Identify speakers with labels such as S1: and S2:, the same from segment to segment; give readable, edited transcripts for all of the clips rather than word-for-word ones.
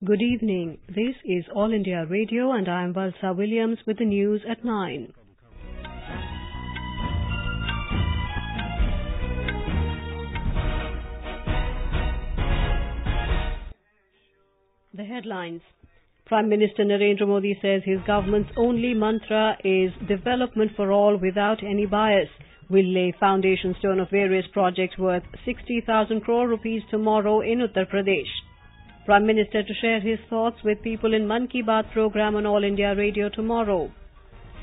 S1: Good evening. This is All India Radio and I am Valsa Williams with the news at 9. The headlines. Prime Minister Narendra Modi says his government's only mantra is development for all without any bias. Will lay foundation stone of various projects worth 60,000 crore rupees tomorrow in Uttar Pradesh. Prime Minister to share his thoughts with people in Mann Ki Baat program on All India Radio tomorrow.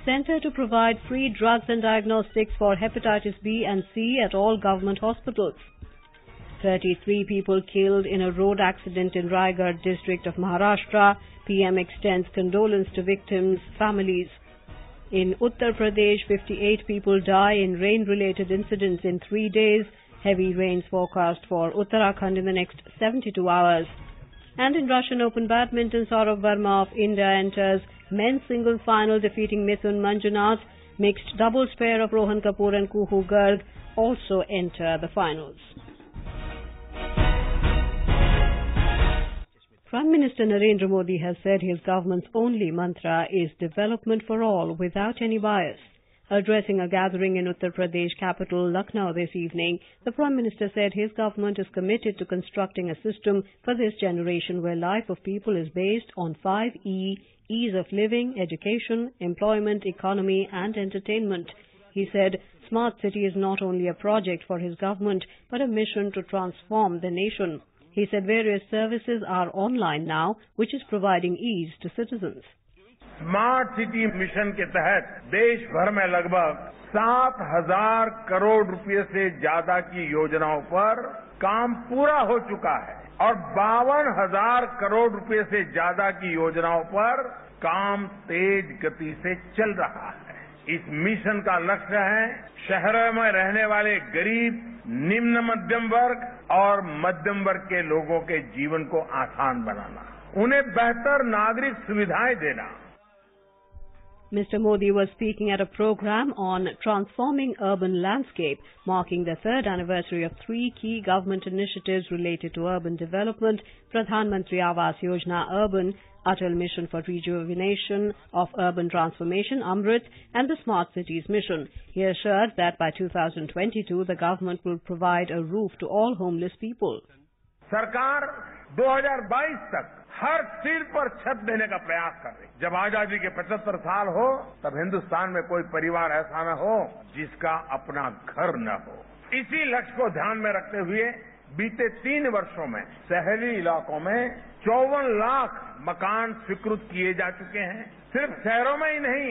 S1: Centre to provide free drugs and diagnostics for hepatitis B and C at all government hospitals. 33 people killed in a road accident in Raigad district of Maharashtra. PM extends condolence to victims' families. In Uttar Pradesh, 58 people die in rain-related incidents in 3 days. Heavy rains forecast for Uttarakhand in the next 72 hours. And in Russian Open Badminton, Saurav Verma of India enters men's singles final defeating Mithun Manjunath. Mixed doubles pair of Rohan Kapoor and Kuhu Garg also enter the finals. Prime Minister Narendra Modi has said his government's only mantra is development for all without any bias. Addressing a gathering in Uttar Pradesh capital Lucknow this evening, the Prime Minister said his government is committed to constructing a system for this generation where life of people is based on 5 E, ease of living, education, employment, economy and entertainment. He said Smart City is not only a project for his government but a mission to transform the nation. He said various services are online now, which is providing ease to citizens.
S2: Smart city mission के तहत देश भर में लगभग 7,000 करोड़ रुपए से ज्यादा की योजनाओं पर काम पूरा हो चुका है और 52,000 करोड़ रुपए से ज्यादा की योजनाओं पर काम तेज गति से चल रहा है। इस मिशन का लक्ष्य है शहरों में रहने वाले गरीब, निम्न मध्यम वर्ग और मध्यम वर्ग के लोगों के जीवन को आसान बनाना, उन्हें बेहतर नागरिक सुविधाएं देना।
S1: Mr. Modi was speaking at a program on transforming urban landscape, marking the 3rd anniversary of 3 key government initiatives related to urban development: Pradhan Mantri Awas Yojana Urban, Atal Mission for Rejuvenation of Urban Transformation Amrit, and the Smart Cities Mission. He assured that by 2022 the government will provide a roof to all homeless people.
S2: सरकार 2022 तक हर सिर पर छत देने का प्रयास कर रही है। जब आजादी के 75 साल हो तब हिंदुस्तान में कोई परिवार ऐसा न हो जिसका अपना घर न हो। इसी लक्ष्य को ध्यान में रखते हुए बीते 3 वर्षों में शहरी इलाकों में 54 लाख मकान स्वीकृत किए जा चुके हैं। सिर्फ शहरों में ही नहीं,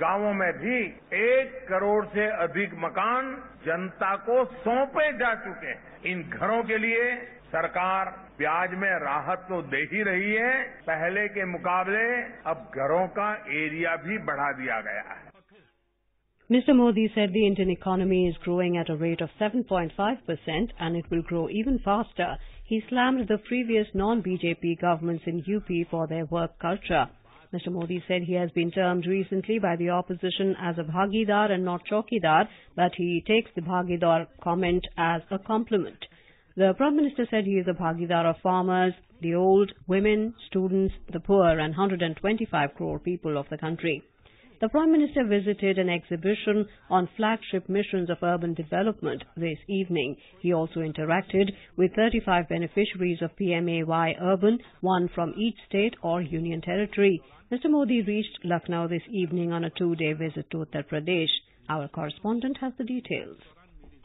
S2: गांवों में भी 1 करोड़ से अधिक मकान जनता को सौंपे जा चुके हैं। इन घरों के लिए सरकार ब्याज में राहत तो दे ही रही है, पहले के मुकाबले अब घरों का एरिया भी बढ़ा दिया गया है।
S1: Mr. Modi said the Indian economy is growing at a rate of 7.5% and it will grow even faster. He slammed the previous non-BJP governments in UP for their work culture. Mr. Modi said he has been termed recently by the opposition as a Bhagidar and not Chaukidar, but he takes the Bhagidar comment as a compliment. The Prime Minister said he is a Bhagidar of farmers, the old, women, students, the poor and 125 crore people of the country. The Prime Minister visited an exhibition on flagship missions of urban development this evening. He also interacted with 35 beneficiaries of PMAY Urban, one from each state or union territory. Mr. Modi reached Lucknow this evening on a 2-day visit to Uttar Pradesh. Our correspondent has the details.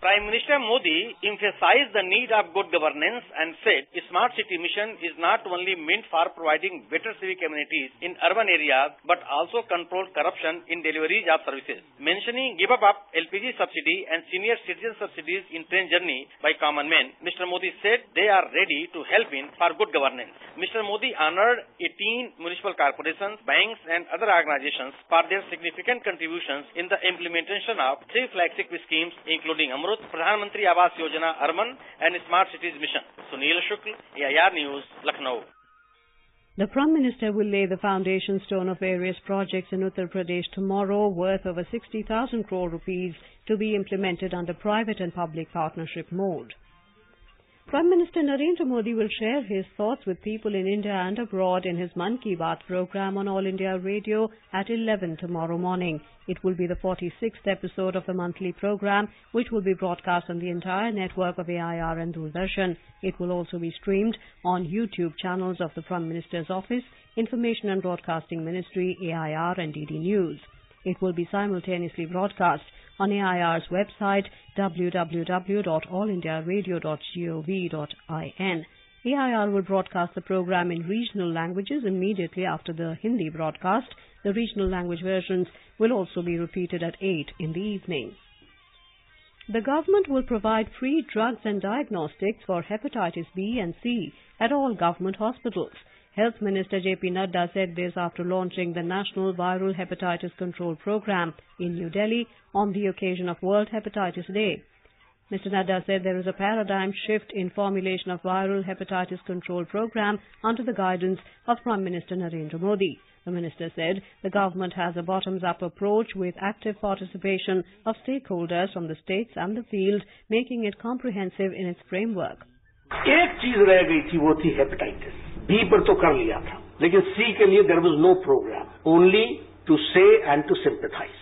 S3: Prime Minister Modi emphasized the need of good governance and said Smart City Mission is not only meant for providing better civic amenities in urban areas but also control corruption in deliveries of services. Mentioning give up LPG subsidy and senior citizen subsidies in train journey by common men, Mr. Modi said they are ready to help in for good governance. Mr. Modi honored 18 municipal corporations, banks and other organizations for their significant contributions in the implementation of 3 flagship schemes including Amrit, Pradhan Mantri Awas Yojana Urban and Smart Cities Mission. Sunil Shukla, AIR News, Lucknow.
S1: The Prime Minister will lay the foundation stone of various projects in Uttar Pradesh tomorrow worth over 60,000 crore rupees to be implemented under private and public partnership mode. Prime Minister Narendra Modi will share his thoughts with people in India and abroad in his Mann Ki Baat program on All India Radio at 11 tomorrow morning. It will be the 46th episode of the monthly program, which will be broadcast on the entire network of AIR and Doordarshan. It will also be streamed on YouTube channels of the Prime Minister's Office, Information and Broadcasting Ministry, AIR and DD News. It will be simultaneously broadcast on AIR's website www.allindiaradio.gov.in. AIR will broadcast the program in regional languages immediately after the Hindi broadcast. The regional language versions will also be repeated at 8 in the evening. The government will provide free drugs and diagnostics for hepatitis B and C at all government hospitals. Health Minister J.P. Nadda said this after launching the National Viral Hepatitis Control Program in New Delhi on the occasion of World Hepatitis Day. Mr. Nadda said there is a paradigm shift in formulation of viral hepatitis control program under the guidance of Prime Minister Narendra Modi. The minister said the government has a bottoms-up approach with active participation of stakeholders from the states and the field, making it comprehensive in its framework.
S4: एक चीज रह गई थी, वो थी hepatitis B पर तो कर लिया था, लेकिन सी के लिए there was no programme, only to say and to sympathise.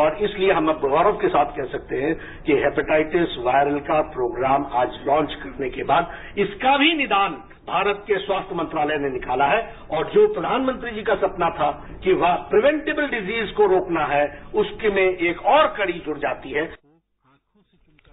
S4: और इसलिए हम अब गौरव के साथ कह सकते हैं कि हेपेटाइटिस वायरल का प्रोग्राम आज लॉन्च करने के बाद इसका भी निदान भारत के स्वास्थ्य मंत्रालय ने निकाला है, और जो प्रधानमंत्री जी का सपना था कि वह प्रिवेंटेबल डिजीज को रोकना है, उसके में एक और कड़ी जुड़ जाती है।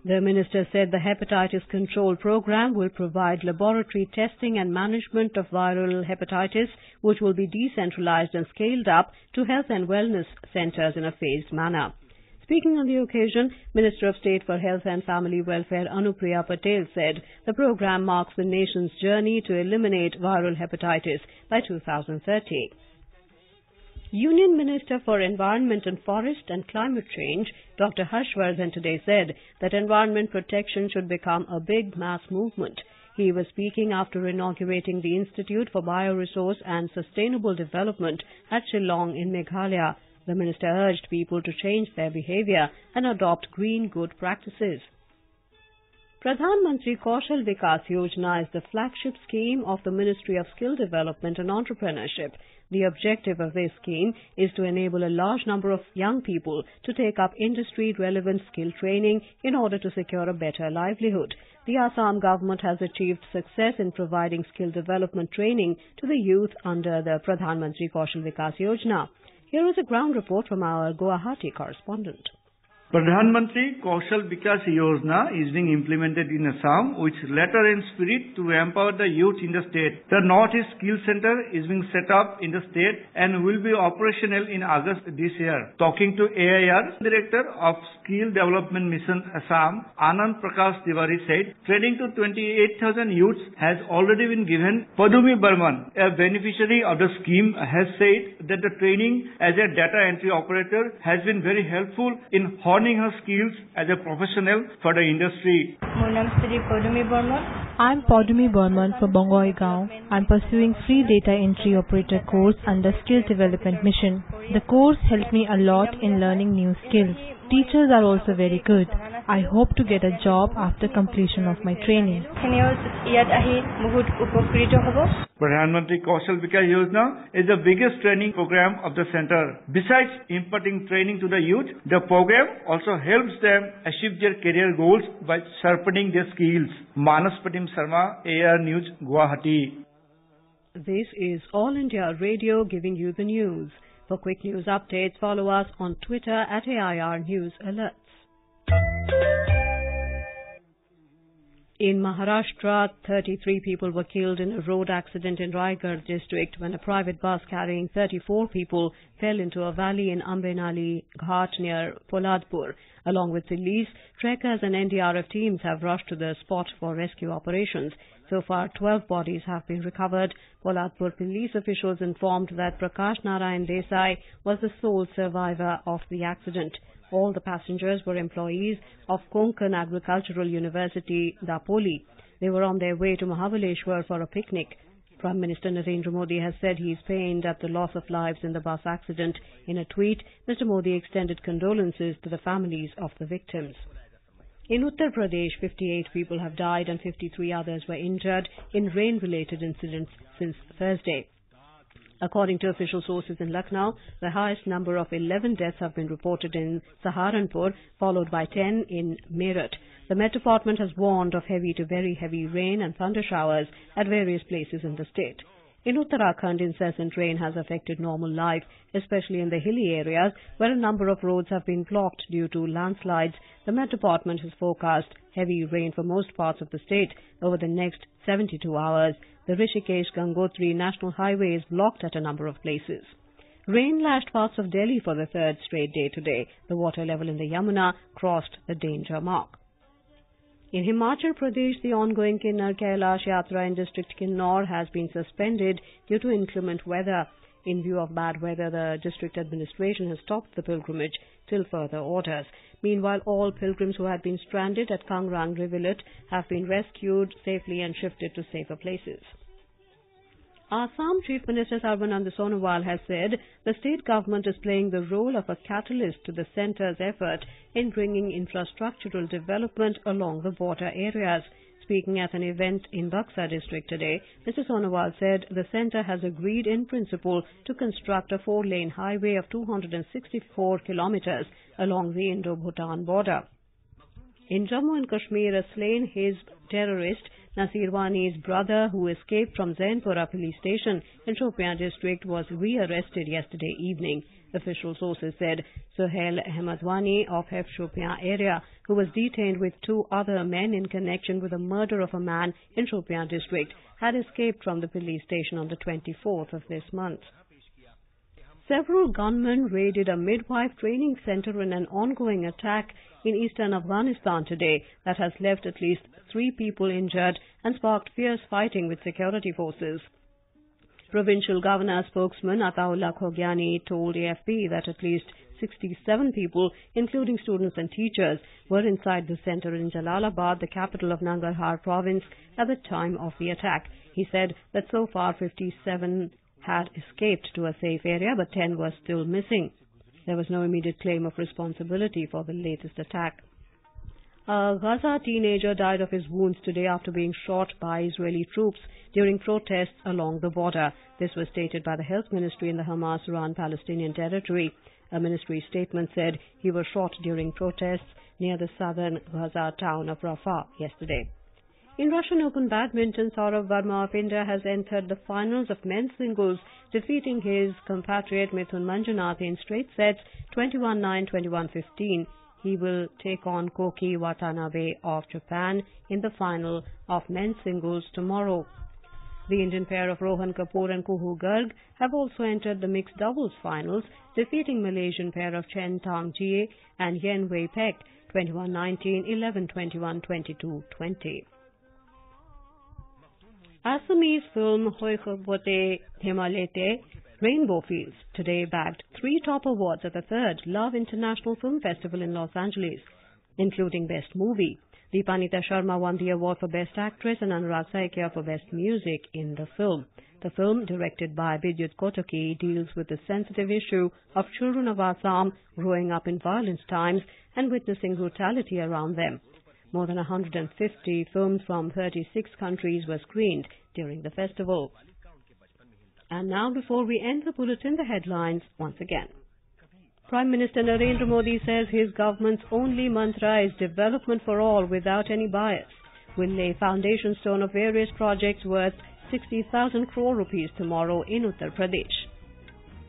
S1: The minister said the hepatitis control program will provide laboratory testing and management of viral hepatitis, which will be decentralized and scaled up to health and wellness centers in a phased manner. Speaking on the occasion, Minister of State for Health and Family Welfare Anupriya Patel said the program marks the nation's journey to eliminate viral hepatitis by 2030. Union Minister for Environment and Forest and Climate Change, Dr. Harshvardhan, today said that environment protection should become a big mass movement. He was speaking after inaugurating the Institute for Bioresource and Sustainable Development at Shillong in Meghalaya. The minister urged people to change their behavior and adopt green good practices. Pradhan Mantri Kaushal Vikas Yojana is the flagship scheme of the Ministry of Skill Development and Entrepreneurship. The objective of this scheme is to enable a large number of young people to take up industry-relevant skill training in order to secure a better livelihood. The Assam government has achieved success in providing skill development training to the youth under the Pradhan Mantri Kaushal Vikas Yojana. Here is a ground report from our Guwahati correspondent.
S5: Pradhan Mantri Kaushal Vikas Yojana is being implemented in Assam with letter and spirit to empower the youth in the state. The Northeast Skill Center is being set up in the state and will be operational in August this year. Talking to AIR, Director of Skill Development Mission Assam, Anand Prakash Tiwari said, training to 28,000 youths has already been given. Padumi Burman, a beneficiary of the scheme, has said that the training as a data entry operator has been very helpful in honing her skills as a professional for the industry.
S6: I'm Padumi Burman for Bongoi-gaon. I'm pursuing free data entry operator course under Skill Development Mission. The course helped me a lot in learning new skills. Teachers are also very good. I hope to get a job after completion of my training.
S5: Pradhan Mantri Kaushal Vikas Yojana is the biggest training program of the center. Besides imparting training to the youth, the program also helps them achieve their career goals by sharpening their skills. Manas Patim Sharma, AIR News, Guwahati.
S1: This is All India Radio giving you the news. For quick news updates, follow us on Twitter at AIR News Alerts. In Maharashtra, 33 people were killed in a road accident in Raigad district when a private bus carrying 34 people fell into a valley in Ambenali Ghat near Poladpur. Along with police, trekkers and NDRF teams have rushed to the spot for rescue operations. So far, 12 bodies have been recovered. Poladpur police officials informed that Prakash Narayan Desai was the sole survivor of the accident. All the passengers were employees of Konkan Agricultural University, Dapoli. They were on their way to Mahabaleshwar for a picnic. Prime Minister Narendra Modi has said he is pained at the loss of lives in the bus accident. In a tweet, Mr. Modi extended condolences to the families of the victims. In Uttar Pradesh, 58 people have died and 53 others were injured in rain-related incidents since Thursday. According to official sources in Lucknow, the highest number of 11 deaths have been reported in Saharanpur, followed by 10 in Meerut. The Met Department has warned of heavy to very heavy rain and thunder showers at various places in the state. In Uttarakhand, incessant rain has affected normal life, especially in the hilly areas where a number of roads have been blocked due to landslides. The Met Department has forecast heavy rain for most parts of the state over the next 72 hours. The Rishikesh-Gangotri National Highway is blocked at a number of places. Rain lashed parts of Delhi for the third straight day today. The water level in the Yamuna crossed the danger mark. In Himachal Pradesh, the ongoing Kinnar Kailash Yatra in district Kinnaur has been suspended due to inclement weather. In view of bad weather, the district administration has stopped the pilgrimage till further orders. Meanwhile, all pilgrims who had been stranded at Kangrang Rivulet have been rescued safely and shifted to safer places. Assam Chief Minister Sarbananda Sonowal has said the state government is playing the role of a catalyst to the centre's effort in bringing infrastructural development along the border areas. Speaking at an event in Buxa district today, Mr. Sonowal said the centre has agreed in principle to construct a 4-lane highway of 264 kilometres along the Indo-Bhutan border. In Jammu and Kashmir, a slain Hizb terrorist Nasir Wani's brother, who escaped from Zainpura police station in Shopian district, was re-arrested yesterday evening. Official sources said Sohail Ahmed Wani of Hef Shopian area, who was detained with 2 other men in connection with the murder of a man in Shopian district, had escaped from the police station on the 24th of this month. Several gunmen raided a midwife training center in an ongoing attack in eastern Afghanistan today that has left at least 3 people injured and sparked fierce fighting with security forces. Provincial Governor spokesman Ataullah Khogyani told AFP that at least 67 people, including students and teachers, were inside the center in Jalalabad, the capital of Nangarhar province, at the time of the attack. He said that so far 57 had escaped to a safe area, but 10 were still missing. There was no immediate claim of responsibility for the latest attack. A Gaza teenager died of his wounds today after being shot by Israeli troops during protests along the border. This was stated by the Health Ministry in the Hamas-run Palestinian territory. A ministry statement said he was shot during protests near the southern Gaza town of Rafah yesterday. In Russian Open badminton, Saurabh Verma of India has entered the finals of men's singles, defeating his compatriot Mithun Manjunath in straight sets 21-9, 21-15. He will take on Koki Watanabe of Japan in the final of men's singles tomorrow. The Indian pair of Rohan Kapoor and Kuhu Garg have also entered the mixed doubles finals, defeating Malaysian pair of Chen Tang Jie and Yen Wei Pek 21-19, 11-21, 22-20. Assamese film Hoikhobote Himalete Rainbow Fields today bagged 3 top awards at the 3rd Love International Film Festival in Los Angeles, including Best Movie. Deepanita Sharma won the award for Best Actress and Anurag Saikia for Best Music in the film. The film, directed by Bidyut Kotoki, deals with the sensitive issue of children of Assam growing up in violent times and witnessing brutality around them. More than 150 films from 36 countries were screened during the festival. And now, before we end the bulletin, the headlines once again. Prime Minister Narendra Modi says his government's only mantra is development for all without any bias. Will lay foundation stone of various projects worth 60,000 crore rupees tomorrow in Uttar Pradesh.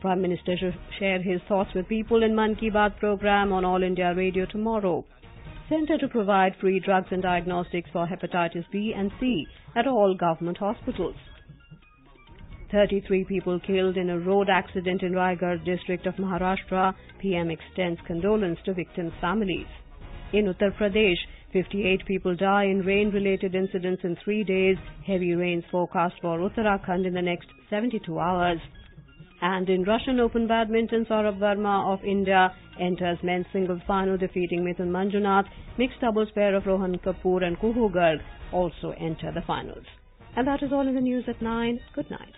S1: Prime Minister should share his thoughts with people in Mann Ki Baat program on All India Radio tomorrow. Centre to provide free drugs and diagnostics for hepatitis B and C at all government hospitals. 33 people killed in a road accident in Raigad district of Maharashtra. PM extends condolence to victims' families. In Uttar Pradesh, 58 people die in rain-related incidents in 3 days. Heavy rains forecast for Uttarakhand in the next 72 hours. And in Russian Open badminton, Saurabh Verma of India enters men's singles final, defeating Mithun Manjunath. Mixed doubles pair of Rohan Kapoor and Kuhu Garg also enter the finals. And that is all in the news at 9. Good night.